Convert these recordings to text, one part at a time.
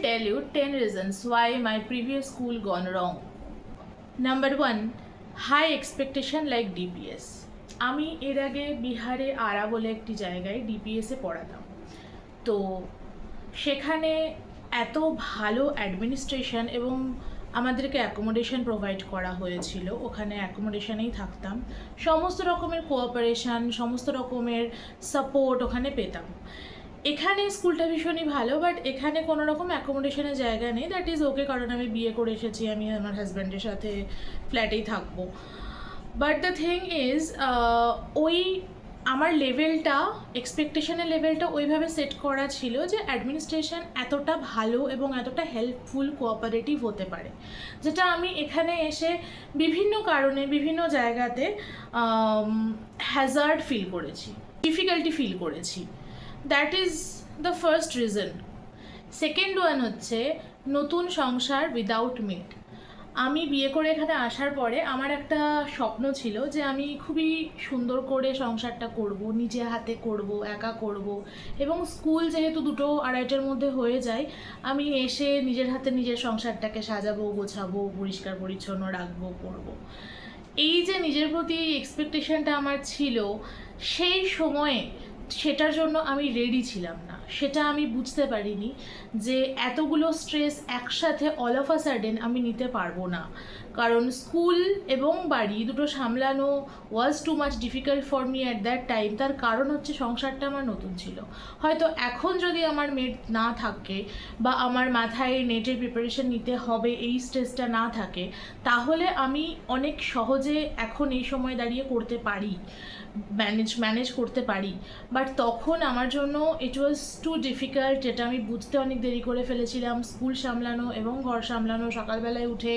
will tell you 10 reasons why my previous school gone wrong. Number 1, high expectation like DPS. আমি এর আগে বিহারে আরা বলে একটি জায়গায় ডিপিএসে পড়াতাম। তো সেখানে এত ভালো অ্যাডমিনিস্ট্রেশন এবং আমাদেরকে অ্যাকোমোডেশন প্রোভাইড করা হয়েছিল, ওখানে অ্যাকোমোডেশনেই থাকতাম, সমস্ত রকমের কোঅপারেশন, সমস্ত রকমের সাপোর্ট ওখানে পেতাম। এখানে স্কুলটা ভীষণই ভালো, বাট এখানে কোনো রকম অ্যাকোমোডেশনের জায়গা নেই। দ্যাট ইজ ওকে, কারণ আমি বিয়ে করে এসেছি, আমি আমার হাজব্যান্ডের সাথে ফ্ল্যাটেই থাকবো। বাট দ্য থিং ইজ, ওই আমার লেভেলটা, এক্সপেকটেশনের লেভেলটা ওইভাবে সেট করা ছিল যে অ্যাডমিনিস্ট্রেশন এতটা ভালো এবং এতটা হেল্পফুল, কোঅপারেটিভ হতে পারে, যেটা আমি এখানে এসে বিভিন্ন কারণে বিভিন্ন জায়গাতে হ্যাজার্ড ফিল করেছি, ডিফিকাল্টি ফিল করেছি। That is the first reason. Second one হচ্ছে নতুন সংসার উইদাউট মেড। আমি বিয়ে করে এখানে আসার পরে আমার একটা স্বপ্ন ছিল যে আমি খুবই সুন্দর করে সংসারটা করব, নিজে হাতে করব, একা করব, এবং স্কুল যেহেতু 2-2:30-এর মধ্যে হয়ে যায়, আমি এসে নিজের হাতে নিজের সংসারটাকে সাজাবো, গোছাবো, পরিষ্কার পরিচ্ছন্ন রাখবো, করব। এই যে নিজের প্রতি এক্সপেকটেশনটা আমার ছিল, সেই সময়ে সেটার জন্য আমি রেডি ছিলাম না। সেটা আমি বুঝতে পারিনি যে এতগুলো স্ট্রেস একসাথে অল অফ আ সাডেন আমি নিতে পারবো না, কারণ স্কুল এবং বাড়ি দুটো সামলানো was too much difficult for me at that time. তার কারণ হচ্ছে সংসারটা আমার নতুন ছিল। হয়তো এখন যদি আমার মেড না থাকে বা আমার মাথায় নেটের প্রিপারেশন নিতে হবে এই স্ট্রেসটা না থাকে, তাহলে আমি অনেক সহজে এখন এই সময় দাঁড়িয়ে করতে পারি, ম্যানেজ করতে পারি। বাট তখন আমার জন্য ইট ওয়াজ টু ডিফিকাল্ট, যেটা আমি বুঝতে অনেক দেরি করে ফেলেছিলাম। স্কুল সামলানো এবং ঘর সামলানো, সকালবেলায় উঠে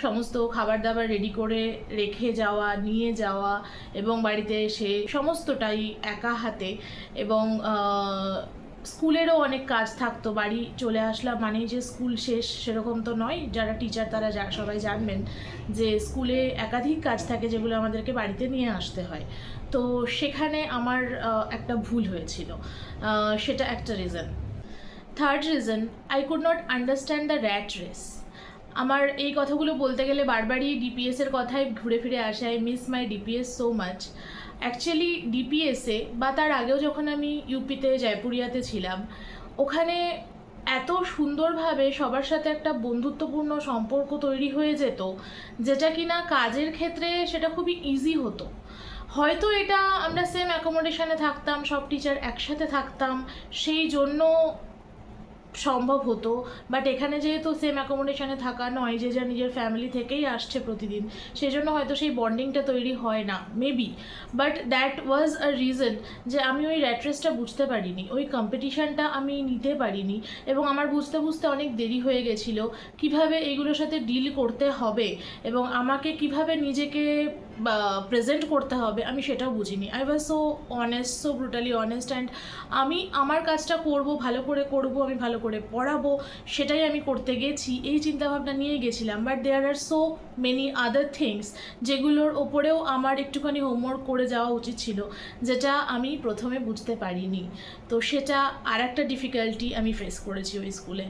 সমস্ত খাবার দাবার রেডি করে রেখে যাওয়া, নিয়ে যাওয়া, এবং বাড়িতে এসে সমস্তটাই একা হাতে, এবং স্কুলেরও অনেক কাজ থাকতো। বাড়ি চলে আসলাম মানেই যে স্কুল শেষ সেরকম তো নয়। যারা টিচার তারা সবাই জানবেন যে স্কুলে একাধিক কাজ থাকে যেগুলো আমাদেরকে বাড়িতে নিয়ে আসতে হয়। তো সেখানে আমার একটা ভুল হয়েছিল, সেটা একটা reason. Third reason, I could not understand the rat race. আমার এই কথাগুলো বলতে গেলে বারবারই ডিপিএসের কথাই ঘুরে ফিরে আসে। I miss my DPS so much. Actually ডিপিএসে বা তার আগেও যখন আমি ইউপিতে, জয়পুরিয়াতে ছিলাম, ওখানে এত সুন্দরভাবে সবার সাথে একটা বন্ধুত্বপূর্ণ সম্পর্ক তৈরি হয়ে যেত, যেটা কিনা কাজের ক্ষেত্রে সেটা খুবই ইজি হতো। হয়তো এটা আমরা সেম অ্যাকোমোডেশনে থাকতাম, সব টিচার একসাথে থাকতাম, সেই জন্য সম্ভব হতো। বাট এখানে যেহেতু সেম অ্যাকোমোডেশনে থাকা নয়, যে যা নিজের ফ্যামিলি থেকেই আসছে প্রতিদিন, সেই জন্য হয়তো সেই বন্ডিংটা তৈরি হয় না, maybe. But that was a reason যে আমি ওই র্যাট রেসটা বুঝতে পারিনি, ওই কম্পিটিশানটা আমি নিতে পারিনি, এবং আমার বুঝতে বুঝতে অনেক দেরি হয়ে গেছিলো কিভাবে এইগুলোর সাথে ডিল করতে হবে এবং আমাকে কিভাবে নিজেকে প্রেজেন্ট করতে হবে, আমি সেটাও বুঝিনি। I was so honest, so brutally honest, and আমি আমার কাজটা করব, ভালো করে করব, আমি ভালো করে পড়াবো, সেটাই আমি করতে গেছি, এই চিন্তাভাবনা নিয়ে গেছিলাম। But there are so many other things যেগুলোর ওপরেও আমার একটুখানি হোমওয়ার্ক করে যাওয়া উচিত ছিল, যেটা আমি প্রথমে বুঝতে পারিনি। তো সেটা আর একটা ডিফিকাল্টি আমি ফেস করেছি ওই স্কুলে।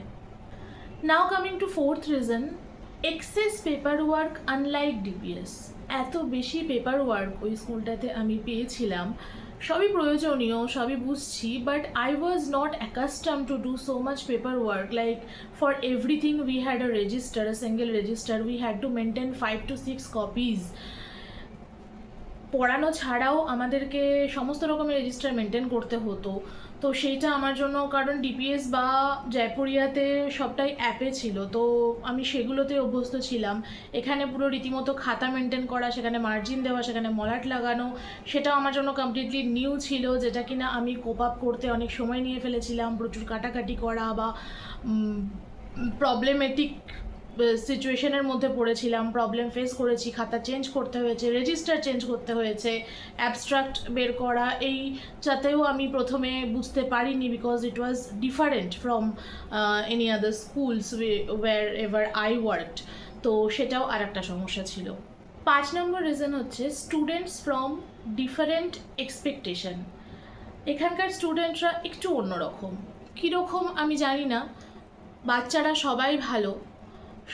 Now coming to fourth reason, excess paper work unlike DPS. এত বেশি পেপার ওয়ার্ক ওই স্কুলটাতে আমি পেয়েছিলাম, সবই প্রয়োজনীয়, সবই বুঝছি, but I was not accustom to do so much paper work. Like for everything we had a register, a single register, we had to maintain 5 to 6 copies. পড়ানো ছাড়াও আমাদেরকে সমস্ত রকমের রেজিস্টার মেনটেন করতে হতো। তো সেইটা আমার জন্য, কারণ ডিপিএস বা জয়পুরিয়াতে সবটাই অ্যাপে ছিল, তো আমি সেগুলোতে অভ্যস্ত ছিলাম। এখানে পুরো রীতিমতো খাতা মেনটেন করা, সেখানে মার্জিন দেওয়া, সেখানে মলাট লাগানো, সেটাও আমার জন্য কমপ্লিটলি নিউ ছিল, যেটা কিনা আমি কোপ আপ করতে অনেক সময় নিয়ে ফেলেছিলাম। প্রচুর কাটাকাটি করা বা প্রবলেমেটিক সিচুয়েশনের মধ্যে পড়েছিলাম, প্রবলেম ফেস করেছি, খাতা চেঞ্জ করতে হয়েছে, রেজিস্টার চেঞ্জ করতে হয়েছে, অ্যাবস্ট্রাক্ট বের করা, এই যাতেও আমি প্রথমে বুঝতে পারিনি, because it was different from any other schools wherever I worked. তো সেটাও আর একটা সমস্যা ছিল। 5 নম্বর রিজন হচ্ছে স্টুডেন্টস ফ্রম ডিফারেন্ট এক্সপেকটেশন। এখানকার স্টুডেন্টরা একটু অন্যরকম। কীরকম আমি জানি না, বাচ্চারা সবাই ভালো,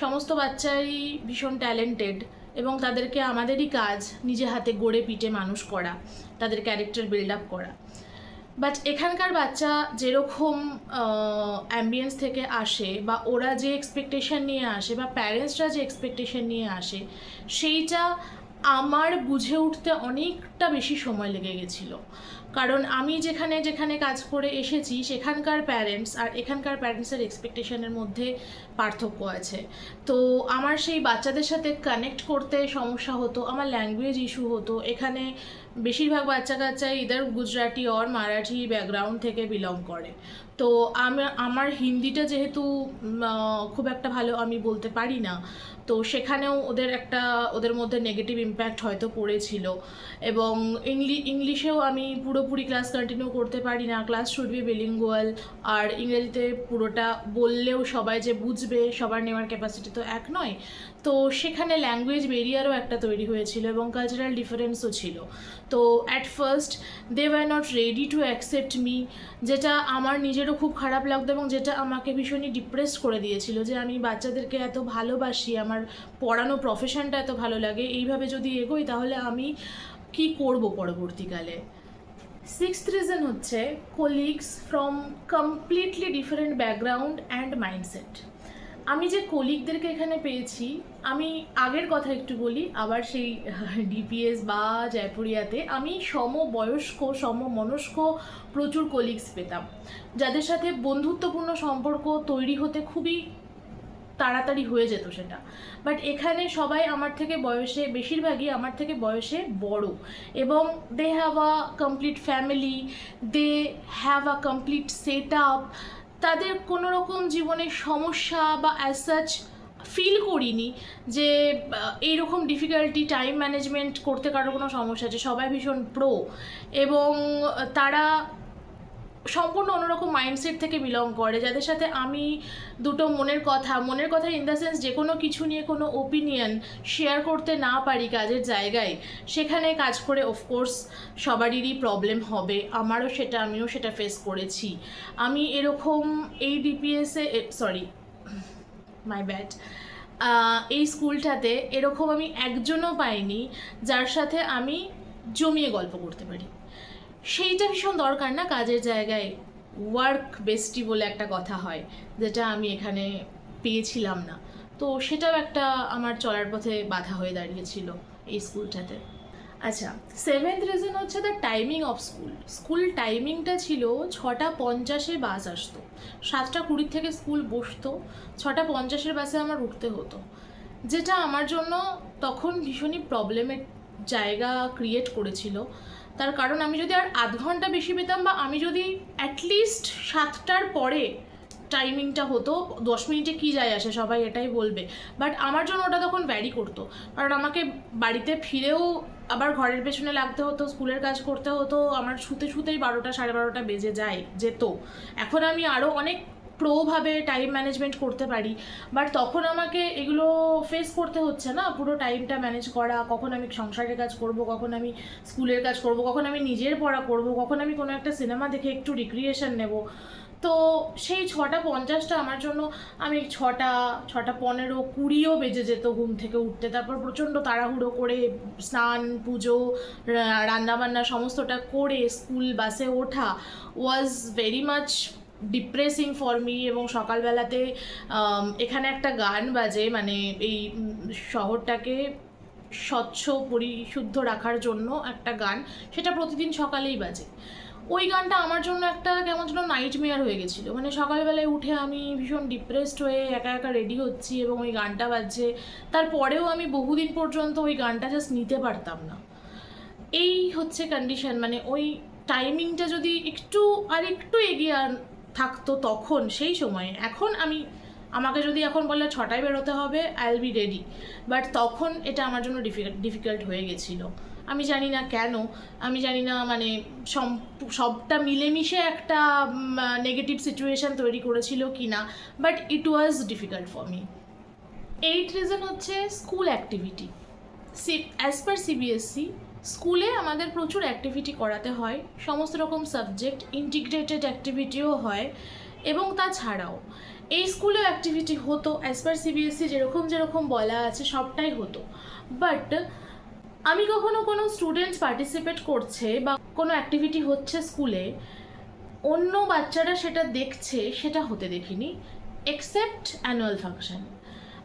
সমস্ত বাচ্চাই ভীষণ ট্যালেন্টেড, এবং তাদেরকে আমাদেরই কাজ নিজে হাতে গড়ে পিটে মানুষ করা, তাদের ক্যারেক্টার বিল্ড আপ করা। বাট এখানকার বাচ্চা যেরকম অ্যাম্বিয়েন্স থেকে আসে, বা ওরা যে এক্সপেকটেশন নিয়ে আসে, বা প্যারেন্টসরা যে এক্সপেকটেশন নিয়ে আসে, সেইটা আমার বুঝে উঠতে অনেকটা বেশি সময় লেগে গেছিলো। কারণ আমি যেখানে যেখানে কাজ করে এসেছি সেখানকার প্যারেন্টস আর এখানকার প্যারেন্টসের এক্সপেকটেশনের মধ্যে পার্থক্য আছে। তো আমার সেই বাচ্চাদের সাথে কানেক্ট করতে সমস্যা হতো, আমার ল্যাঙ্গুয়েজ ইস্যু হতো। এখানে বেশিরভাগ বাচ্চা কাচ্চাই either Gujarati or Marathi background থেকে বিলং করে। তো আমার হিন্দিটা যেহেতু খুব একটা ভালো আমি বলতে পারি না, তো সেখানেও ওদের মধ্যে নেগেটিভ ইম্প্যাক্ট হয়তো পড়েছিল। এবং ইংলিশেও আমি পুরোপুরি ক্লাস কন্টিনিউ করতে পারি না, ক্লাস শুড বি বিলিঙ্গুয়াল। আর ইংরেজিতে পুরোটা বললেও সবাই যে বুঝবে, সবার নেওয়ার ক্যাপাসিটি তো এক নয়। তো সেখানে ল্যাঙ্গুয়েজ বেরিয়ারও একটা তৈরি হয়েছিল, এবং কালচারাল ডিফারেন্সও ছিল। তো at first they were not ready to accept me, যেটা আমার নিজেরও খুব খারাপ লাগতো, এবং যেটা আমাকে ভীষণই ডিপ্রেসড করে দিয়েছিল যে আমি বাচ্চাদেরকে এত ভালোবাসি, আমার পড়ানো প্রফেশনটা এত ভালো লাগে, এইভাবে যদি এগোই তাহলে আমি কি করব পরবর্তীকালে। সিক্সথ রিজন হচ্ছে colleagues from completely different background and mindset. আমি যে কলিগদেরকে এখানে পেয়েছি, আমি আগের কথা একটু বলি, আবার সেই ডিপিএস বা জয়পুরিয়াতে আমি সমবয়স্ক সমমনস্ক প্রচুর কলিগস পেতাম, যাদের সাথে বন্ধুত্বপূর্ণ সম্পর্ক তৈরি হতে খুবই তাড়াতাড়ি হয়ে যেত সেটা। বাট এখানে সবাই আমার থেকে বয়সে, বেশিরভাগই আমার থেকে বয়সে বড়, এবং they have a complete family, they have a complete set up. তাদের কোনো রকম জীবনের সমস্যা বা অ্যাজ সাচ ফিল করিনি যে এইরকম ডিফিকাল্টি টাইম ম্যানেজমেন্ট করতে কারো কোনো সমস্যা আছে। সবাই ভীষণ প্রো, এবং তারা সম্পূর্ণ অন্যরকম মাইন্ডসেট থেকে বিলং করে, যাদের সাথে আমি দুটো মনের কথা ইন দ্য সেন্স যে কোনো কিছু নিয়ে কোনো ওপিনিয়ন শেয়ার করতে না পারি কাজের জায়গায়, সেখানে কাজ করে অফকোর্স সবারই প্রবলেম হবে, আমিও সেটা ফেস করেছি। আমি এরকম এই ডিপিএসে মাই ব্যাড এই স্কুলটাতে এরকম আমি একজনও পাইনি যার সাথে আমি জমিয়ে গল্প করতে পারি। সেইটা ভীষণ দরকার না কাজের জায়গায়, ওয়ার্ক বেস্টি বলে একটা কথা হয়, যেটা আমি এখানে পেয়েছিলাম না। তো সেটাও একটা আমার চলার পথে বাধা হয়ে দাঁড়িয়েছিল এই স্কুলটাতে। আচ্ছা, সেভেন্থ রিজন হচ্ছে দ্য টাইমিং অফ স্কুল টাইমিংটা ছিল 6:50 বাস আসতো, 7:20 থেকে স্কুল বসতো, 6:50 বাসে আমার উঠতে হতো, যেটা আমার জন্য তখন ভীষণই প্রবলেমের জায়গা ক্রিয়েট করেছিল। তার কারণ আমি যদি আর আধ ঘন্টা বেশি পেতাম, বা আমি যদি অ্যাটলিস্ট 7টার পরে টাইমিংটা হতো, 10 মিনিটে কী যায় আসে, সবাই এটাই বলবে, বাট আমার জন্য ওটা তখন ভ্যারি করতো। কারণ আমাকে বাড়িতে ফিরেও আবার ঘরের পেছনে লাগতে হতো, স্কুলের কাজ করতে হতো, আমার শুতেই 12টা 12:30 বেজে যেত। এখন আমি আরও অনেক প্রোভাবে টাইম ম্যানেজমেন্ট করতে পারি, বাট তখন আমাকে এগুলো ফেস করতে হচ্ছে না, পুরো টাইমটা ম্যানেজ করা, কখন আমি সংসারের কাজ করব, কখন আমি স্কুলের কাজ করব, কখন আমি নিজের পড়া করব, কখন আমি কোনো একটা সিনেমা দেখে একটু রিক্রিয়েশন নেব। তো সেই 6:50 আমার জন্য, আমি 6:15 20ও বেজে যেত ঘুম থেকে উঠতে, তারপর প্রচণ্ড তাড়াহুড়ো করে স্নান পুজো রান্নাবান্না সমস্তটা করে স্কুল বাসে ওঠা was very much depressing for me. এবং সকালবেলাতে এখানে একটা গান বাজে, মানে এই শহরটাকে স্বচ্ছ পরিশুদ্ধ রাখার জন্য একটা গান, সেটা প্রতিদিন সকালেই বাজে। ওই গানটা আমার জন্য একটা কেমন যেন নাইটমেয়ার হয়ে গেছিলো। মানে সকালবেলায় উঠে আমি ভীষণ ডিপ্রেসড হয়ে একা একা রেডি হচ্ছি, এবং ওই গানটা বাজছে, তারপরেও আমি বহুদিন পর্যন্ত ওই গানটা জাস্ট নিতে পারতাম না। এই হচ্ছে কন্ডিশন, মানে ওই টাইমিংটা যদি একটু এগিয়ে থাকতো তখন, সেই সময়ে। এখন আমাকে যদি এখন বলে 6টায় বেরোতে হবে, I will be ready, but তখন এটা আমার জন্য ডিফিকাল্ট হয়ে গেছিলো। আমি জানি না কেন, আমি জানি না, মানে সবটা মিলেমিশে একটা নেগেটিভ সিচুয়েশান তৈরি করেছিল কি না, but it was difficult for me. 8th reason হচ্ছে school activity. As per CBSE স্কুলে আমাদের প্রচুর অ্যাক্টিভিটি করাতে হয়, সমস্ত রকম সাবজেক্ট ইন্টিগ্রেটেড অ্যাক্টিভিটিও হয়, এবং তাছাড়াও এই স্কুলেও অ্যাক্টিভিটি হতো, অ্যাজ পার সিবিএসসি যেরকম যেরকম বলা আছে সবটাই হতো। বাট আমি কখনো কোনো স্টুডেন্টস পার্টিসিপেট করছে বা কোনো অ্যাক্টিভিটি হচ্ছে স্কুলে, অন্য বাচ্চারা সেটা দেখছে সেটা হতে দেখিনি, এক্সেপ্ট অ্যানুয়াল ফাংশন।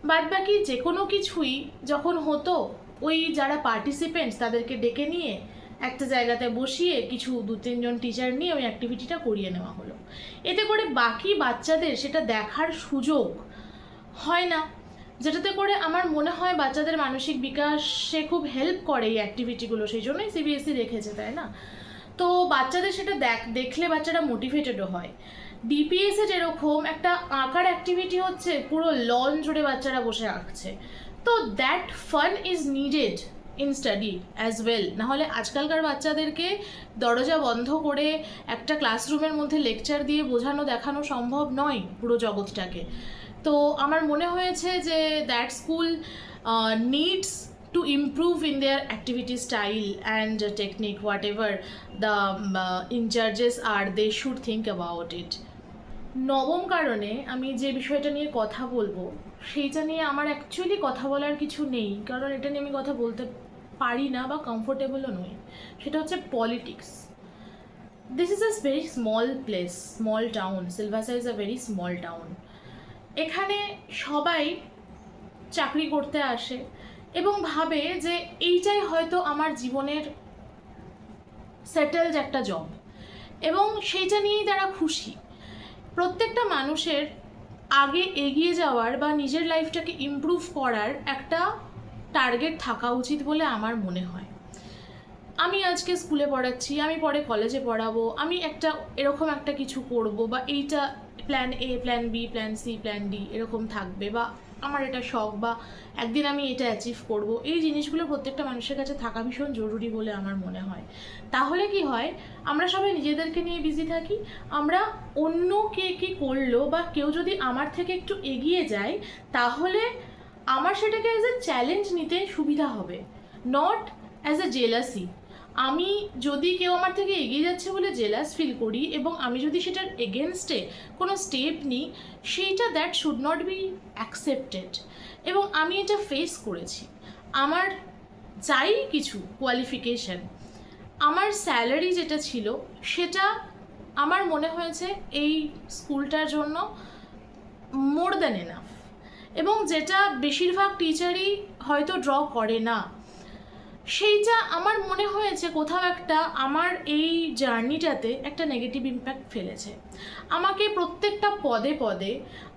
বাদ বাকি যে কোনো কিছুই যখন হতো, ওই যারা পার্টিসিপেন্টস তাদেরকে ডেকে নিয়ে একটা জায়গাতে বসিয়ে কিছু 2-3 জন টিচার নিয়ে ওই অ্যাক্টিভিটিটা করিয়ে নেওয়া হলো। এতে করে বাকি বাচ্চাদের সেটা দেখার সুযোগ হয় না, যেটাতে করে আমার মনে হয় বাচ্চাদের মানসিক বিকাশে খুব হেল্প করে এই অ্যাক্টিভিটিগুলো, সেই জন্যই সিবিএসসি রেখেছে, তাই না? তো বাচ্চাদের সেটা দেখলে বাচ্চারা মোটিভেটেডও হয়। ডিপিএসে যেরকম একটা আঁকার অ্যাক্টিভিটি হচ্ছে, পুরো লন জুড়ে বাচ্চারা বসে আঁকছে, তো that fun is needed in study as well. নাহলে আজকালকার বাচ্চাদেরকে দরজা বন্ধ করে একটা ক্লাসরুমের মধ্যে লেকচার দিয়ে বোঝানো দেখানো সম্ভব নয় পুরো জগৎটাকে। তো আমার মনে হয়েছে যে that school needs to improve in their activity style and technique, whatever the in charges are, they should think about it. নবম কারণে আমি যে বিষয়টা নিয়ে কথা বলবো সেইটা নিয়ে আমার অ্যাকচুয়ালি কথা বলার কিছু নেই, কারণ এটা নিয়ে আমি কথা বলতে পারি না বা কমফোর্টেবলও নই। সেটা হচ্ছে politics. This is a very small place, small town. Silvassa is a very small town. এখানে সবাই চাকরি করতে আসে এবং ভাবে যে এইটাই হয়তো আমার জীবনের সেটেলড একটা জব, এবং সেইটা নিয়েই তারা খুশি। প্রত্যেকটা মানুষের আগে এগিয়ে যাওয়ার বা নিজের লাইফটাকে ইমপ্রুভ করার একটা টার্গেট থাকা উচিত বলে আমার মনে হয়। আমি আজকে স্কুলে পড়াচ্ছি, আমি পরে কলেজে পড়াবো, আমি একটা এরকম একটা কিছু করব, বা এইটা plan A, plan B, plan C, plan D এরকম থাকবে, বা আমার এটা শখ, বা একদিন আমি এটা অ্যাচিভ করব। এই জিনিসগুলো প্রত্যেকটা মানুষের কাছে থাকা ভীষণ জরুরি বলে আমার মনে হয়। তাহলে কি হয়, আমরা সবাই নিজেদেরকে নিয়ে বিজি থাকি, আমরা অন্য কে কী করলো বা কেউ যদি আমার থেকে একটু এগিয়ে যায় তাহলে আমার সেটাকে অ্যাজ এ চ্যালেঞ্জ নিতে সুবিধা হবে, নট অ্যাজ এ জেলাসি। আমি যদি কেউ আমার থেকে এগিয়ে যাচ্ছে বলে জেলাস ফিল করি এবং আমি যদি সেটার এগেনস্টে কোনো স্টেপ নিই, সেইটা that should not be accepted. এবং আমি এটা ফেস করেছি। আমার যাই কিছু কোয়ালিফিকেশান, আমার স্যালারি যেটা ছিল সেটা আমার মনে হয়েছে এই স্কুলটার জন্য মোর দ্যান এনাফ, এবং যেটা বেশিরভাগ টিচারই হয়তো ড্র করে না, সেইটা আমার মনে হয়েছে কোথাও একটা আমার এই জার্নিটাতে একটা নেগেটিভ ইম্প্যাক্ট ফেলেছে। আমাকে প্রত্যেকটা পদে পদে,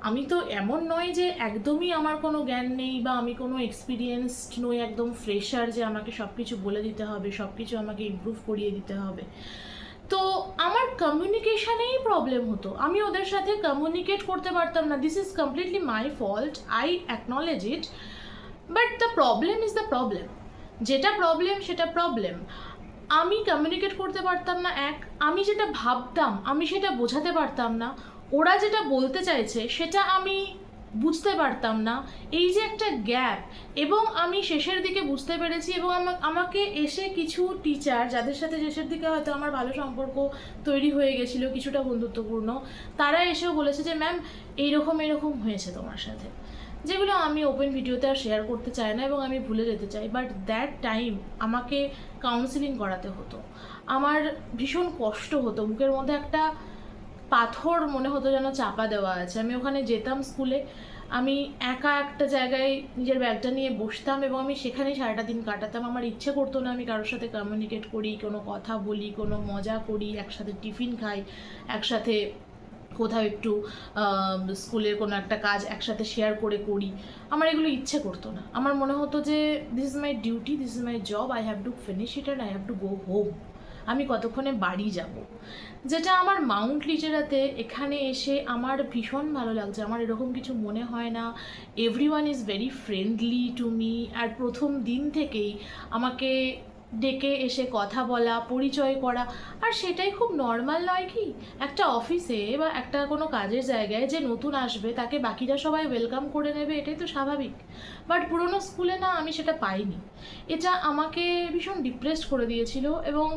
আমি তো এমন নয় যে একদমই আমার কোনো জ্ঞান নেই বা আমি কোনো এক্সপিরিয়েন্সড নই, একদম ফ্রেশার যে আমাকে সব কিছু বলে দিতে হবে, সব কিছু আমাকে ইমপ্রুভ করিয়ে দিতে হবে। তো আমার কমিউনিকেশানেই প্রবলেম হতো, আমি ওদের সাথে কমিউনিকেট করতে পারতাম না। This is completely my fault, I acknowledge it, but the problem is the problem. যেটা প্রবলেম সেটা প্রবলেম। আমি কমিউনিকেট করতে পারতাম না, আমি যেটা ভাবতাম আমি সেটা বোঝাতে পারতাম না, ওরা যেটা বলতে চাইছে সেটা আমি বুঝতে পারতাম না, এই যে একটা গ্যাপ। এবং আমি শেষের দিকে বুঝতে পেরেছি, এবং আমাকে এসে কিছু টিচার যাদের সাথে শেষের দিকে হয়তো আমার ভালো সম্পর্ক তৈরি হয়ে গেছিলো, কিছুটা বন্ধুত্বপূর্ণ, তারা এসেও বলেছে যে ম্যাম এইরকম এরকম হয়েছে তোমার সাথে, যেগুলো আমি ওপেন ভিডিওতে আর শেয়ার করতে চাই না এবং আমি ভুলে যেতে চাই। বাট দ্যাট টাইম আমাকে কাউন্সিলিং করাতে হতো, আমার ভীষণ কষ্ট হতো, বুকের মধ্যে একটা পাথর মনে হতো যেন চাপা দেওয়া আছে। আমি ওখানে যেতাম স্কুলে, আমি একা একটা জায়গায় নিজের ব্যাগটা নিয়ে বসতাম এবং আমি সেখানেই সারাটা দিন কাটাতাম। আমার ইচ্ছে করতো না আমি কারোর সাথে কমিউনিকেট করি, কোনো কথা বলি, কোনো মজা করি, একসাথে টিফিন খাই, একসাথে কোথাও একটু স্কুলের কোনো একটা কাজ একসাথে শেয়ার করি। আমার এগুলো ইচ্ছে করতো না। আমার মনে হতো যে this is my duty, this is my job, I have to finish it and I have to go home. আমি কতক্ষণে বাড়ি যাব। যেটা আমার মাউন্ট লিটেরাতে এখানে এসে আমার ভীষণ ভালো লাগছে। আমার এরকম কিছু মনে হয় না, everyone is very friendly to me. আর প্রথম দিন থেকেই আমাকে ডেকে এসে কথা বলা, পরিচয় করা, আর সেটাই খুব নর্মাল নয় কি? একটা অফিসে বা একটা কোনো কাজের জায়গায় যে নতুন আসবে তাকে বাকিরা সবাই ওয়েলকাম করে নেবে, এটাই তো স্বাভাবিক। বাট পুরোনো স্কুলে না, আমি সেটা পাইনি। এটা আমাকে ভীষণ ডিপ্রেসড করে দিয়েছিল। এবং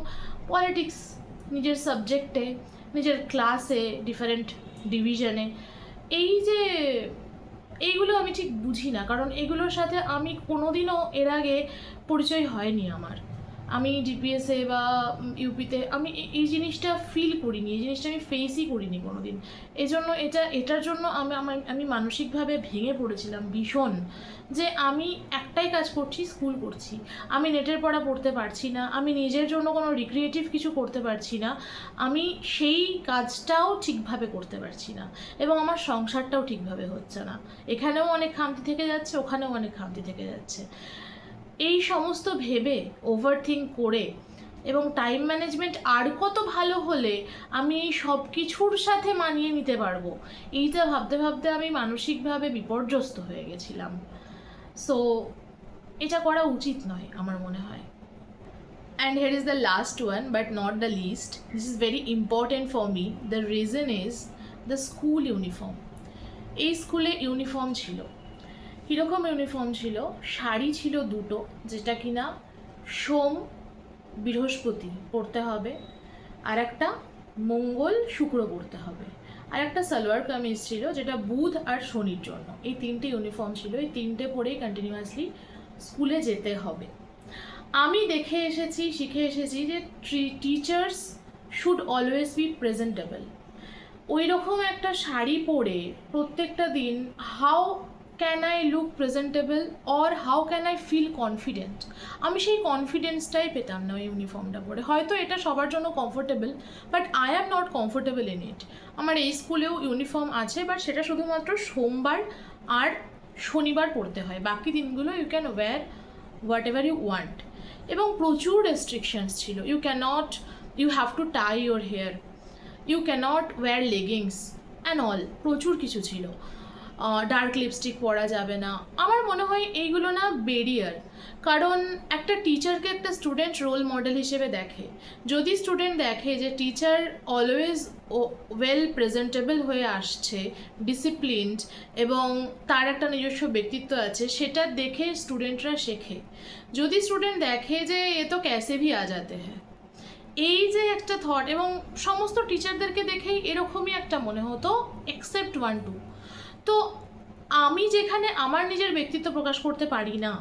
পলিটিক্স নিজের সাবজেক্টে, নিজের ক্লাসে ডিফারেন্ট ডিভিশনে। এই যে এইগুলো আমি ঠিক বুঝি না, কারণ এগুলোর সাথে আমি কোনোদিনও এর আগে পরিচয় হয়নি আমার। আমি জিপিএসে বা ইউপিতে আমি এই জিনিসটা ফিল করিনি, এই জিনিসটা আমি ফেসই করিনি কোনোদিন। এই জন্য এটার জন্য আমি মানসিকভাবে ভেঙে পড়েছিলাম ভীষণ, যে আমি একটাই কাজ করছি, স্কুল করছি, আমি নেটের পড়া পড়তে পারছি না, আমি নিজের জন্য কোনো রিক্রিয়েটিভ কিছু করতে পারছি না, আমি সেই কাজটাও ঠিকভাবে করতে পারছি না, এবং আমার সংসারটাও ঠিকভাবে হচ্ছে না। এখানেও অনেক খামতি থেকে যাচ্ছে, ওখানেও অনেক খামতি থেকে যাচ্ছে। এই সমস্ত ভেবে ওভারথিঙ্ক করে এবং টাইম ম্যানেজমেন্ট আর কত ভালো হলে আমি এই সব কিছুর সাথে মানিয়ে নিতে পারবো, এইটা ভাবতে ভাবতে আমি মানসিকভাবে বিপর্যস্ত হয়ে গেছিলাম। সো এটা করা উচিত নয় আমার মনে হয়। And here is the last one, but not the least. This is very important for me. The reason is the school uniform. এই স্কুলে ইউনিফর্ম ছিল, কীরকম ইউনিফর্ম ছিল, শাড়ি ছিল দুটো, যেটা কিনা সোম বৃহস্পতি পরতে হবে, আর একটা মঙ্গল শুক্র পরতে হবে, আর একটা সালোয়ার কামিজ ছিল যেটা বুধ আর শনির জন্য। এই তিনটে ইউনিফর্ম ছিল, এই তিনটে পরেই কন্টিনিউয়াসলি স্কুলে যেতে হবে। আমি দেখে এসেছি, শিখে এসেছি যে teachers should always be presentable. ওই রকম একটা শাড়ি পরে প্রত্যেকটা দিন how can I look presentable or how can I feel confident, আমি সেই কনফিডেন্সটাই পেতাম না ওই ইউনিফর্মটা পরে। হয়তো এটা সবার জন্য comfortable, but I am not comfortable in it. আমার এই স্কুলেও ইউনিফর্ম আছে, বাট সেটা শুধুমাত্র সোমবার আর শনিবার পরতে হয়, বাকি দিনগুলো you can wear whatever you want. এবং প্রচুর রেস্ট্রিকশনস ছিল, you have to tie your hair, you can't wear leggings and all, প্রচুর কিছু ছিল। ডার্ক লিপস্টিক পরা যাবে না। আমার মনে হয় এইগুলো না বেরিয়ার, কারণ একটা টিচারকে একটা স্টুডেন্ট রোল মডেল হিসেবে দেখে। যদি স্টুডেন্ট দেখে যে টিচার অলওয়েজ ওয়েল প্রেজেন্টেবল হয়ে আসছে, ডিসিপ্লিনড, এবং তার একটা নিজস্ব ব্যক্তিত্ব আছে, সেটা দেখে স্টুডেন্টরা শেখে। যদি স্টুডেন্ট দেখে যে এ তো ক্যাসে ভি আ যাতে হ্যাঁ, এই যে একটা থট, এবং সমস্ত টিচারদেরকে দেখেই এরকমই একটা মনে হতো এক্সেপ্ট 1-2। তো আমি যেখানে আমার নিজের ব্যক্তিত্ব প্রকাশ করতে পারি না,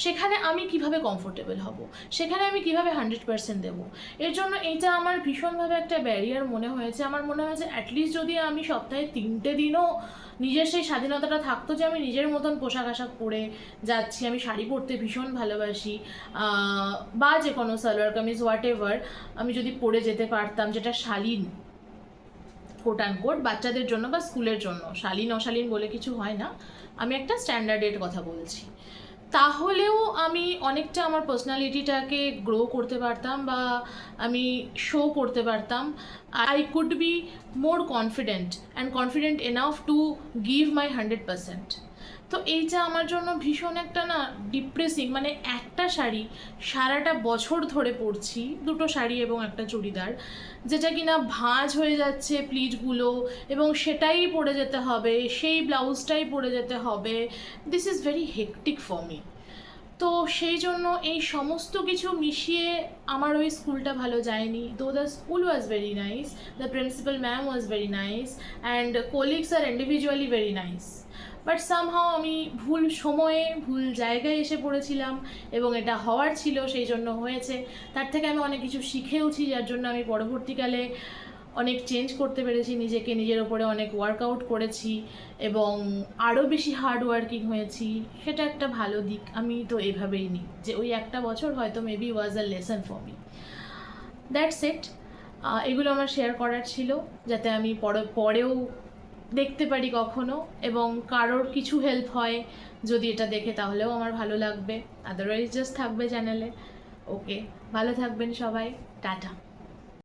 সেখানে আমি কিভাবে কমফোর্টেবল হব, সেখানে আমি কিভাবে 100% দেবো। এর জন্য এটা আমার ভীষণভাবে একটা ব্যারিয়ার মনে হয়েছে। আমার মনে হয়েছে অ্যাটলিস্ট যদি আমি সপ্তাহে 3টে দিনও নিজের সেই স্বাধীনতাটা থাকতো, যে আমি নিজের মতন পোশাক আশাক পরে যাচ্ছি, আমি শাড়ি পরতে ভীষণ ভালোবাসি, বা যে কোনো সালোয়ার কামিজ হোয়াট এভার আমি যদি পরে যেতে পারতাম, যেটা শালীন কোট অ্যান্ড কোট বাচ্চাদের জন্য বা স্কুলের জন্য, শালীন অশালীন বলে কিছু হয় না, আমি একটা স্ট্যান্ডার্ডের কথা বলছি, তাহলেও আমি অনেকটা আমার পার্সোনালিটিটাকে গ্রো করতে পারতাম, বা আমি শো করতে পারতাম। I could be more confident enough to give my 100%। তো এইটা আমার জন্য ভীষণ একটা না ডিপ্রেসিং, মানে একটা শাড়ি সারাটা বছর ধরে পরছি, দুটো শাড়ি এবং একটা চুড়িদার, যেটা কিনা ভাঁজ হয়ে যাচ্ছে প্লিটগুলো, এবং সেটাই পরে যেতে হবে, সেই ব্লাউজটাই পরে যেতে হবে। This is very hectic for me. তো সেই জন্য এই সমস্ত কিছু মিশিয়ে আমার ওই স্কুলটা ভালো যায়নি। Though the school was very nice, the principal ma'am was very nice, and colleagues are individually very nice, but somehow আমি ভুল সময়ে ভুল জায়গায় এসে পড়েছিলাম, এবং এটা হওয়ার ছিল, সেই জন্য হয়েছে। তার থেকে আমি অনেক কিছু শিখেওছি, যার জন্য আমি পরবর্তীকালে অনেক চেঞ্জ করতে পেরেছি নিজেকে, নিজের ওপরে অনেক ওয়ার্কআউট করেছি, এবং আরও বেশি হার্ড ওয়ার্কিং হয়েছি। সেটা একটা ভালো দিক, আমি তো এভাবেই নিই যে ওই একটা বছর হয়তো maybe was a lesson for me. That's it. এগুলো আমার শেয়ার করার ছিল, যাতে আমি পরেও দেখতে পারি কখনো, এবং কারোর কিছু হেল্প হয় যদি এটা দেখে, তাহলেও আমার ভালো লাগবে। আদারওয়াইজ জাস্ট থাকবে চ্যানেলে। ওকে, ভালো থাকবেন সবাই, টাটা।